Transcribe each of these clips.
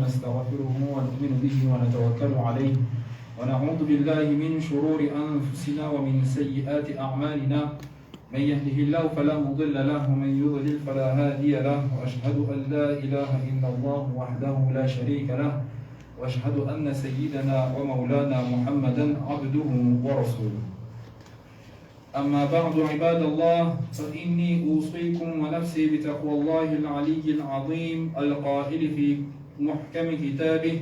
ونستغفره ونؤمن به ونتوكل عليه ونعوذ بالله من شرور أنفسنا ومن سيئات أعمالنا من يهده الله فلا مضل له ومن يضلل فلا هادي له وأشهد أن لا إله إلا الله وحده لا شريك له وأشهد أن سيدنا ومولانا محمدا عبده ورسوله. أما بعد عباد الله، فإني أوصيكم ونفسي بتقوى الله العلي العظيم القائل في محكم كتابه: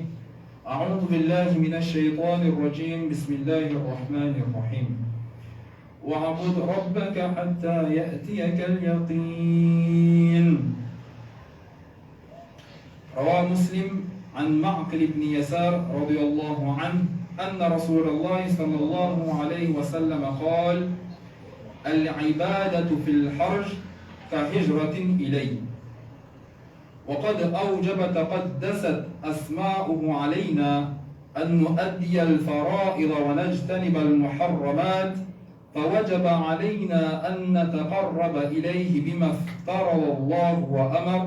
أعوذ بالله من الشيطان الرجيم، بسم الله الرحمن الرحيم. واعبد ربك حتى يأتيك اليقين. رواه مسلم عن معقل بن يسار رضي الله عنه أن رسول الله صلى الله عليه وسلم قال: العبادة في الحرج كهجرة إليه، وقد أوجب تقدست أسماؤه علينا أن نؤدي الفرائض ونجتنب المحرمات، فوجب علينا أن نتقرب إليه بما افترض الله وأمر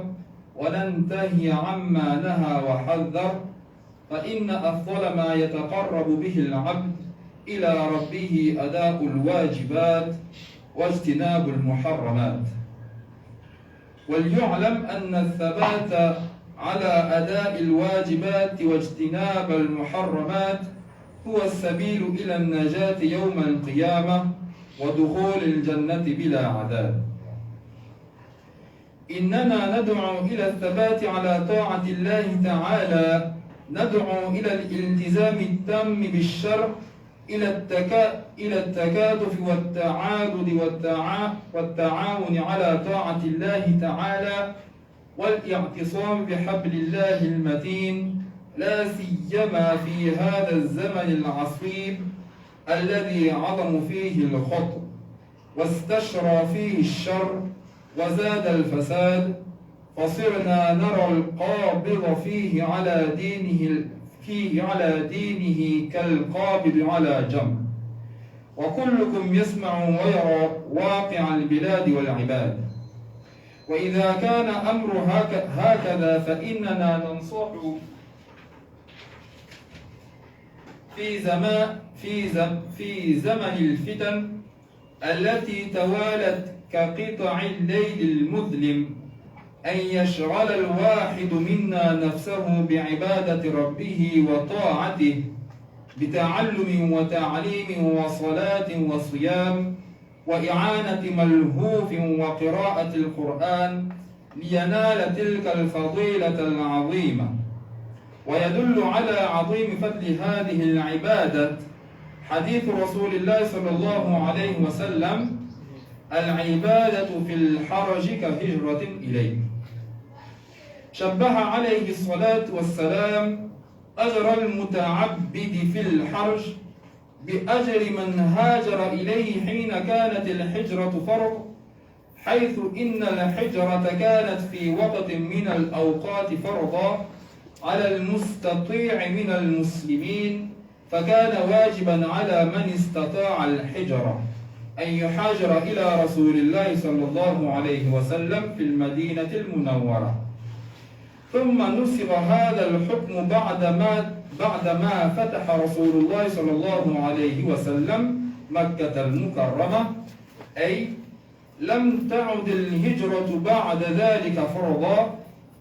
وننتهي عما نهى وحذر، فإن أفضل ما يتقرب به العبد إلى ربه أداء الواجبات واجتناب المحرمات. وليعلم أن الثبات على أداء الواجبات واجتناب المحرمات هو السبيل إلى النجاة يوم القيامة ودخول الجنة بلا عذاب. إننا ندعو إلى الثبات على طاعة الله تعالى، ندعو إلى الالتزام التام بالشرع، إلى التكاتف والتعاضد والتعاون على طاعة الله تعالى، والاعتصام بحبل الله المتين، لا سيما في هذا الزمن العصيب الذي عظم فيه الخطر واستشرى فيه الشر وزاد الفساد، فصرنا نرى القابض فيه على دينه كالقابض على جمر، وكلكم يسمع ويرى واقع البلاد والعباد. وإذا كان أمر هكذا فإننا ننصح في زمن الفتن التي توالت كقطع الليل المظلم أن يشغل الواحد منا نفسه بعبادة ربه وطاعته، بتعلم وتعليم وصلاة وصيام وإعانة ملهوف وقراءة القرآن لينال تلك الفضيلة العظيمة. ويدل على عظيم فضل هذه العبادة حديث رسول الله صلى الله عليه وسلم: العبادة في الحرج كهجرة إليه. شبه عليه الصلاة والسلام أجر المتعبد في الحرج بأجر من هاجر إليه حين كانت الحجرة فرض، حيث إن الحجرة كانت في وقت من الأوقات فرضا على المستطيع من المسلمين، فكان واجبا على من استطاع الحجرة أن يحاجر إلى رسول الله صلى الله عليه وسلم في المدينة المنورة. ثم نسخ هذا الحكم بعدما فتح رسول الله صلى الله عليه وسلم مكة المكرمة، أي لم تعد الهجرة بعد ذلك فرضا،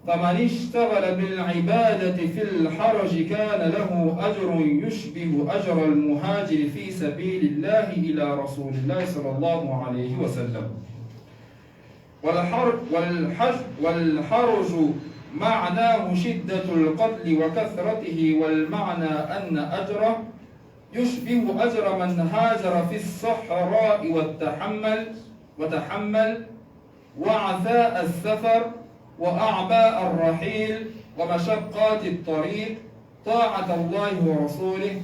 فمن اشتغل بالعبادة في الحرج كان له أجر يشبه أجر المهاجر في سبيل الله إلى رسول الله صلى الله عليه وسلم. والحرج معناه شدة القتل وكثرته، والمعنى أن أجره يشبه أجر من هاجر في الصحراء وتحمل وعثاء السفر وأعباء الرحيل ومشقات الطريق طاعة الله ورسوله،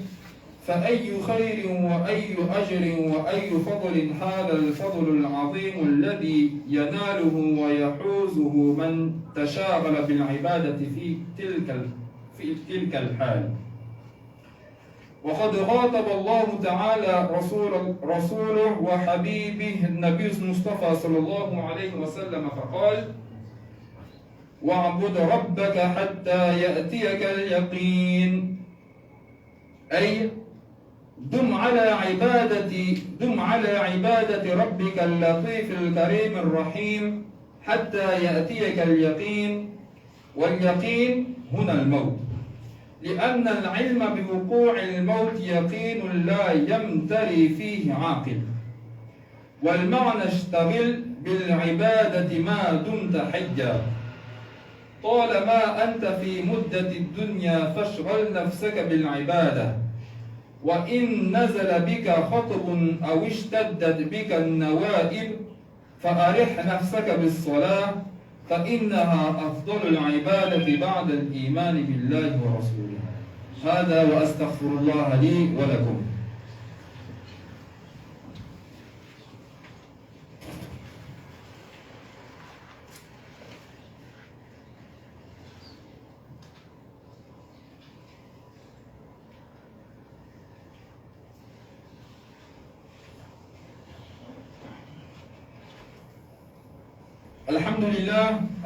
فأي خير وأي أجر وأي فضل هذا الفضل العظيم الذي يناله ويحوزه من تشاغل بالعبادة في تلك الحال. وقد خاطب الله تعالى رسوله وحبيبه النبي المصطفى صلى الله عليه وسلم فقال: واعبد ربك حتى يأتيك اليقين أي دم على عبادة ربك اللطيف الكريم الرحيم حتى يأتيك اليقين واليقين هنا الموت لأن العلم بوقوع الموت يقين لا يمتري فيه عاقل والمعنى اشتغل بالعبادة ما دمت حيا طالما أنت في مدة الدنيا فاشغل نفسك بالعبادة وإن نزل بك خطب أو اشتدت بك النوائب فأرح نفسك بالصلاة فإنها أفضل العبادة بعد الإيمان بالله ورسوله. هذا وأستغفر الله لي ولكم.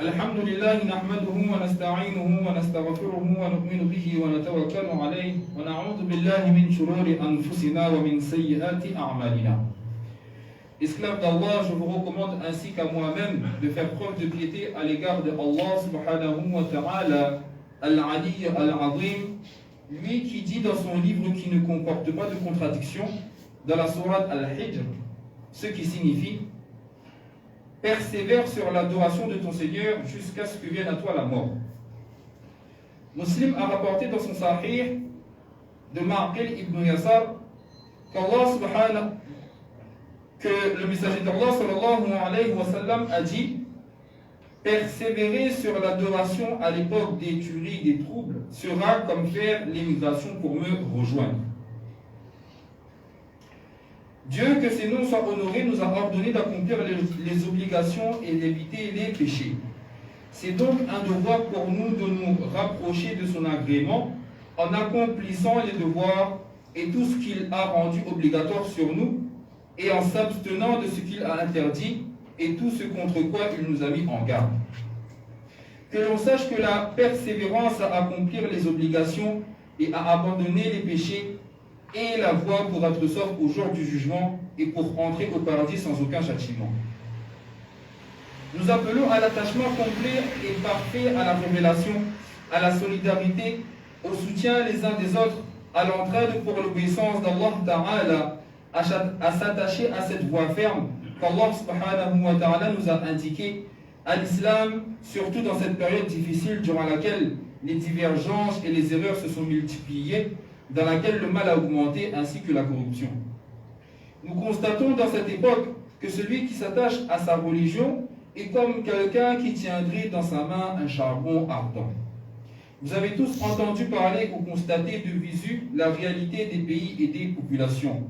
الحمد لله نحمده ونستعينه ونستغفره ونؤمن به ونتوكل عليه ونعوذ بالله من شرور أنفسنا ومن سيئات أعمالنا. Esclaves d'Allah, je vous recommande ainsi qu'à moi-même de faire preuve de piété à l'égard de Allah subhanahu wa ta'ala al-Ali al-Azim, lui qui dit dans son livre qui ne comporte pas de contradiction, dans la sourate Al-Hijr, ce qui signifie persévère sur l'adoration de ton Seigneur jusqu'à ce que vienne à toi la mort. Muslim a rapporté dans son Sahih de Ma'qil ibn Yasar que le messager d'Allah sallallahu alayhi wa sallam a dit persévérer sur l'adoration à l'époque des tueries, des troubles sera comme faire l'émigration pour me rejoindre. Dieu, que ses noms soient honorés, nous a ordonné d'accomplir les obligations et d'éviter les péchés. C'est donc un devoir pour nous de nous rapprocher de son agrément en accomplissant les devoirs et tout ce qu'il a rendu obligatoire sur nous et en s'abstenant de ce qu'il a interdit et tout ce contre quoi il nous a mis en garde. Que l'on sache que la persévérance à accomplir les obligations et à abandonner les péchés et la voie pour être sauf au jour du jugement et pour entrer au paradis sans aucun châtiment. Nous appelons à l'attachement complet et parfait à la révélation, à la solidarité, au soutien les uns des autres, à l'entraide pour l'obéissance d'Allah Ta'ala, à s'attacher à cette voie ferme qu'Allah Subhanahu wa Ta'ala nous a indiquée, à l'islam, surtout dans cette période difficile durant laquelle les divergences et les erreurs se sont multipliées, dans laquelle le mal a augmenté ainsi que la corruption. Nous constatons dans cette époque que celui qui s'attache à sa religion est comme quelqu'un qui tiendrait dans sa main un charbon ardent. Vous avez tous entendu parler ou constaté de visu la réalité des pays et des populations.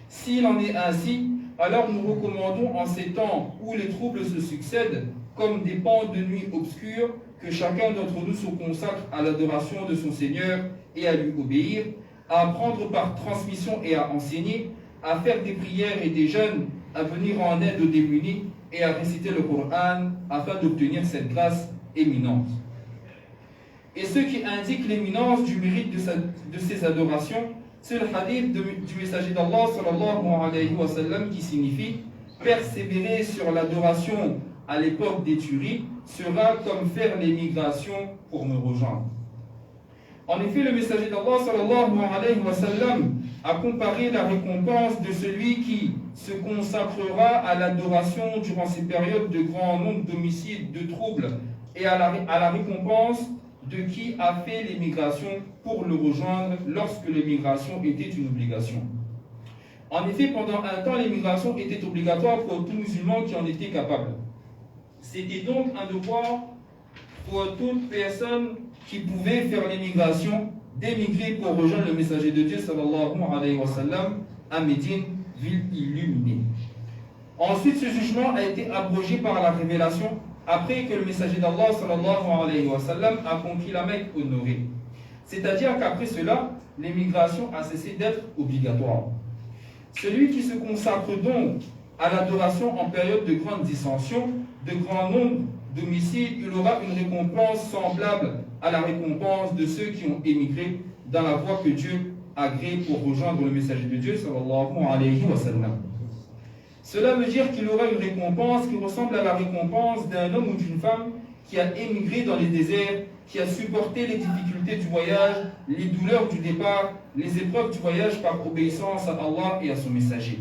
S'il en est ainsi, alors nous recommandons en ces temps où les troubles se succèdent, comme des pans de nuit obscurs, que chacun d'entre nous se consacre à l'adoration de son Seigneur et à lui obéir, à apprendre par transmission et à enseigner, à faire des prières et des jeûnes, à venir en aide aux démunis et à réciter le Coran afin d'obtenir cette grâce éminente. Et ce qui indique l'éminence du mérite de ces adorations, c'est le hadith du messager d'Allah sallallahu alayhi wa sallam qui signifie persévérer sur l'adoration à l'époque des tueries sera comme faire l'émigration pour me rejoindre. En effet, le messager d'Allah sallallahu alayhi wa sallam a comparé la récompense de celui qui se consacrera à l'adoration durant ces périodes de grand nombre d'homicides, de troubles, et à la récompense de qui a fait l'émigration pour le rejoindre lorsque l'émigration était une obligation. En effet, pendant un temps, l'émigration était obligatoire pour tout musulman qui en était capable. C'était donc un devoir pour toute personne qui pouvait faire l'émigration d'émigrer pour rejoindre le messager de Dieu sallallahu alayhi wa sallam à Médine, ville illuminée. Ensuite, ce jugement a été abrogé par la révélation après que le messager d'Allah sallallahu alayhi wa sallam a conquis la Mecque honorée. C'est-à-dire qu'après cela, l'émigration a cessé d'être obligatoire. Celui qui se consacre donc à l'adoration en période de grande dissension, de grand nombre d'homicide, il aura une récompense semblable à la récompense de ceux qui ont émigré dans la voie que Dieu a créée pour rejoindre le messager de Dieu, sallallahu alayhi wa sallam. Cela veut dire qu'il aura une récompense qui ressemble à la récompense d'un homme ou d'une femme qui a émigré dans les déserts, qui a supporté les difficultés du voyage, les douleurs du départ, les épreuves du voyage par obéissance à Allah et à son messager.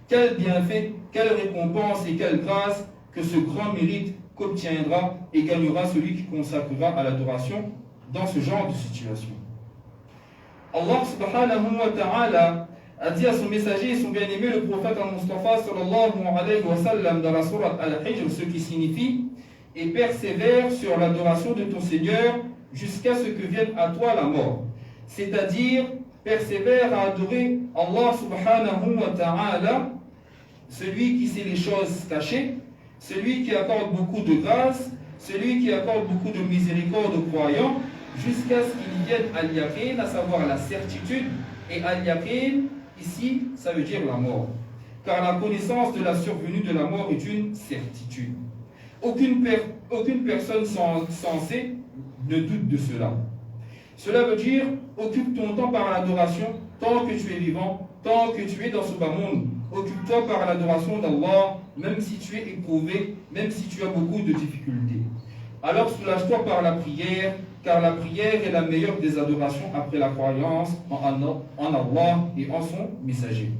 Quel bienfait, quelle récompense et quelle grâce que ce grand mérite qu'obtiendra et gagnera celui qui consacrera à l'adoration dans ce genre de situation. Allah subhanahu wa ta'ala a dit à son messager et son bien-aimé, le prophète al-Mustafa sallallahu alayhi wa sallam, dans la sourate Al-Hijr, ce qui signifie « Et persévère sur l'adoration de ton Seigneur jusqu'à ce que vienne à toi la mort ». C'est-à-dire, persévère à adorer Allah subhanahu wa ta'ala, celui qui sait les choses cachées, celui qui accorde beaucoup de grâce, celui qui accorde beaucoup de miséricorde aux croyants, jusqu'à ce qu'il vienne al-yaqin, à savoir la certitude, et al-yaqin, ici, ça veut dire la mort. Car la connaissance de la survenue de la mort est une certitude. Aucune personne sensée ne doute de cela. Cela veut dire, occupe ton temps par l'adoration, tant que tu es vivant, tant que tu es dans ce bas monde. Occupe-toi par l'adoration d'Allah, même si tu es éprouvé, même si tu as beaucoup de difficultés. Alors soulage-toi par la prière, car la prière est la meilleure des adorations après la croyance en Allah et en son messager.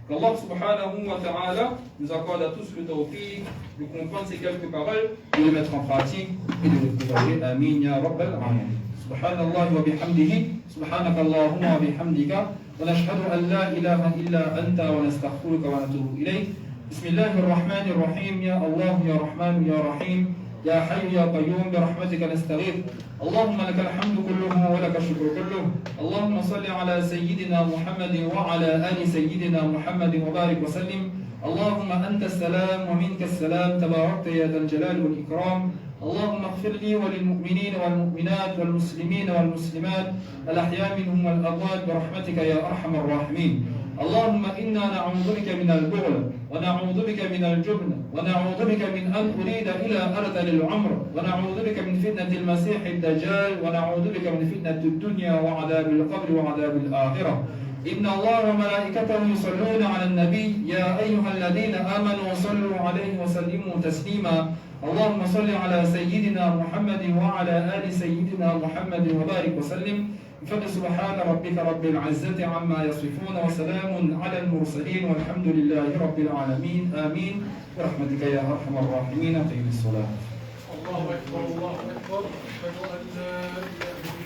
Qu'Allah subhanahu wa ta'ala nous accorde à tous le tawfiq de comprendre ces quelques paroles, de les mettre en pratique et de les propager. Amin ya rabbal alamin. Subhanallah wa bihamdihi, subhanakallahumma wa bihamdika, wa nashhadu an la ilaha illa anta wa nastaghfiruka wa natubu ilayk. Bismillahir rahmanir rahim, ya Allah ya Rahman ya Rahim. يا حي يا قيوم برحمتك نستغيث اللهم لك الحمد كله ولك الشكر كله اللهم صل على سيدنا محمد وعلى آل سيدنا محمد وبارك وسلم اللهم أنت السلام ومنك السلام تباركت يا ذا الجلال والإكرام اللهم اغفر لي وللمؤمنين والمؤمنات والمسلمين والمسلمات الأحياء منهم والأموات برحمتك يا أرحم الراحمين اللهم إنا نعوذ بك من البغل ونعوذ بك من الجبن ونعوذ بك من أن أريد إلى أرذل العمر ونعوذ بك من فتنة المسيح الدجال ونعوذ بك من فتنة الدنيا وعذاب القبر وعذاب الآخرة إن الله وملائكته يصلون على النبي يا أيها الذين آمنوا صلوا عليه وسلموا تسليما اللهم صل على سيدنا محمد وعلى آل سيدنا محمد وبارك وسلم بفضل سبحان ربك رب العزة عما يصفون وسلام على المرسلين والحمد لله رب العالمين آمين برحمتك يا أرحم الراحمين قيم الصلاة. الله أكبر الله أكبر أشهد أن لا إله إلا الله.